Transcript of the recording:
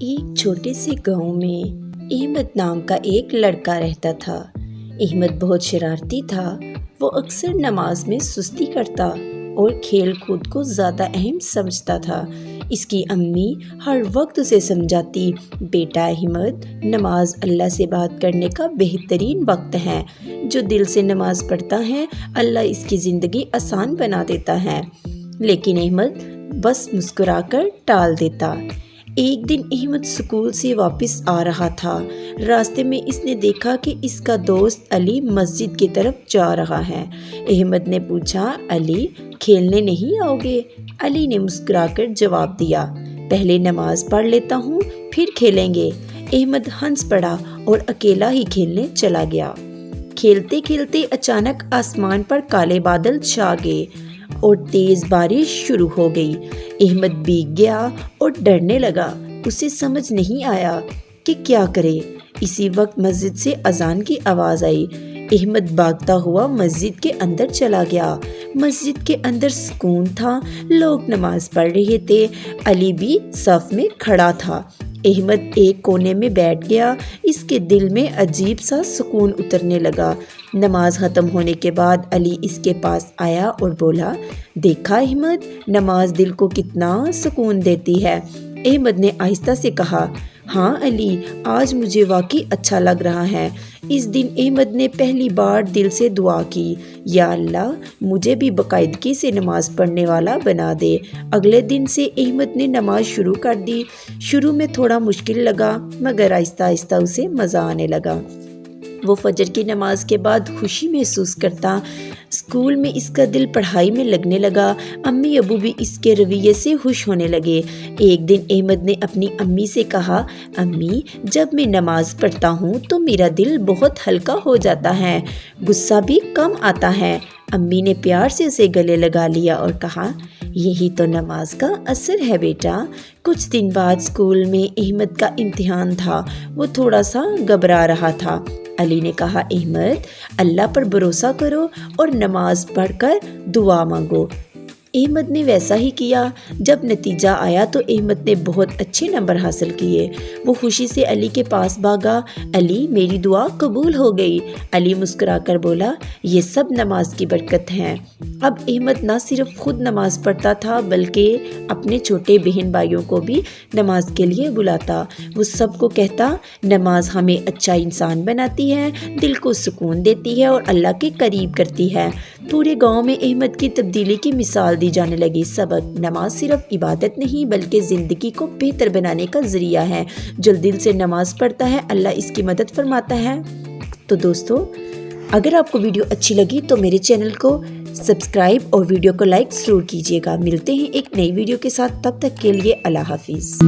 ایک چھوٹے سے گاؤں میں احمد نام کا ایک لڑکا رہتا تھا۔ احمد بہت شرارتی تھا۔ وہ اکثر نماز میں سستی کرتا اور کھیل کود کو زیادہ اہم سمجھتا تھا۔ اس کی امی ہر وقت اسے سمجھاتی، بیٹا احمد، نماز اللہ سے بات کرنے کا بہترین وقت ہے۔ جو دل سے نماز پڑھتا ہے اللہ اس کی زندگی آسان بنا دیتا ہے۔ لیکن احمد بس مسکرا کر ٹال دیتا۔ ایک دن احمد اسکول سے واپس آ رہا تھا۔ راستے میں اس نے دیکھا کہ اس کا دوست علی مسجد کی طرف جا رہا ہے۔ احمد نے پوچھا، علی کھیلنے نہیں آؤ گے؟ علی نے مسکرا کر جواب دیا، پہلے نماز پڑھ لیتا ہوں پھر کھیلیں گے۔ احمد ہنس پڑا اور اکیلا ہی کھیلنے چلا گیا۔ کھیلتے کھیلتے اچانک آسمان پر کالے بادل چھا گئے اور تیز بارش شروع ہو گئی۔ احمد بھیگ گیا اور ڈرنے لگا۔ اسے سمجھ نہیں آیا کہ کیا کرے۔ اسی وقت مسجد سے اذان کی آواز آئی۔ احمد بھاگتا ہوا مسجد کے اندر چلا گیا۔ مسجد کے اندر سکون تھا، لوگ نماز پڑھ رہے تھے۔ علی بھی صف میں کھڑا تھا۔ احمد ایک کونے میں بیٹھ گیا۔ اس کے دل میں عجیب سا سکون اترنے لگا۔ نماز ختم ہونے کے بعد علی اس کے پاس آیا اور بولا، دیکھا احمد، نماز دل کو کتنا سکون دیتی ہے۔ احمد نے آہستہ سے کہا، ہاں علی، آج مجھے واقعی اچھا لگ رہا ہے۔ اس دن احمد نے پہلی بار دل سے دعا کی، یا اللہ مجھے بھی باقاعدگی سے نماز پڑھنے والا بنا دے۔ اگلے دن سے احمد نے نماز شروع کر دی۔ شروع میں تھوڑا مشکل لگا مگر آہستہ آہستہ اسے مزہ آنے لگا۔ وہ فجر کی نماز کے بعد خوشی محسوس کرتا۔ اسکول میں اس کا دل پڑھائی میں لگنے لگا۔ امی ابو بھی اس کے رویے سے خوش ہونے لگے۔ ایک دن احمد نے اپنی امی سے کہا، امی جب میں نماز پڑھتا ہوں تو میرا دل بہت ہلکا ہو جاتا ہے، غصہ بھی کم آتا ہے۔ امی نے پیار سے اسے گلے لگا لیا اور کہا، یہی تو نماز کا اثر ہے بیٹا۔ کچھ دن بعد اسکول میں احمد کا امتحان تھا۔ وہ تھوڑا سا گھبرا رہا تھا۔ علی نے کہا، احمد اللہ پر بھروسہ کرو اور نماز پڑھ کر دعا مانگو۔ احمد نے ویسا ہی کیا۔ جب نتیجہ آیا تو احمد نے بہت اچھے نمبر حاصل کیے۔ وہ خوشی سے علی کے پاس بھاگا، علی میری دعا قبول ہو گئی۔ علی مسکرا کر بولا، یہ سب نماز کی برکت ہے۔ اب احمد نہ صرف خود نماز پڑھتا تھا بلکہ اپنے چھوٹے بہن بھائیوں کو بھی نماز کے لیے بلاتا۔ وہ سب کو کہتا، نماز ہمیں اچھا انسان بناتی ہے، دل کو سکون دیتی ہے اور اللہ کے قریب کرتی ہے۔ پورے گاؤں میں احمد کی تبدیلی کی مثال دی جانے لگی۔ سبق، نماز صرف عبادت نہیں بلکہ زندگی کو بہتر بنانے کا ذریعہ ہے۔ جو دل سے نماز پڑھتا ہے اللہ اس کی مدد فرماتا ہے۔ تو دوستو، اگر آپ کو ویڈیو اچھی لگی تو میرے چینل کو سبسکرائب اور ویڈیو کو لائک ضرور کیجیے گا۔ ملتے ہیں ایک نئی ویڈیو کے ساتھ، تب تک کے لیے اللہ حافظ۔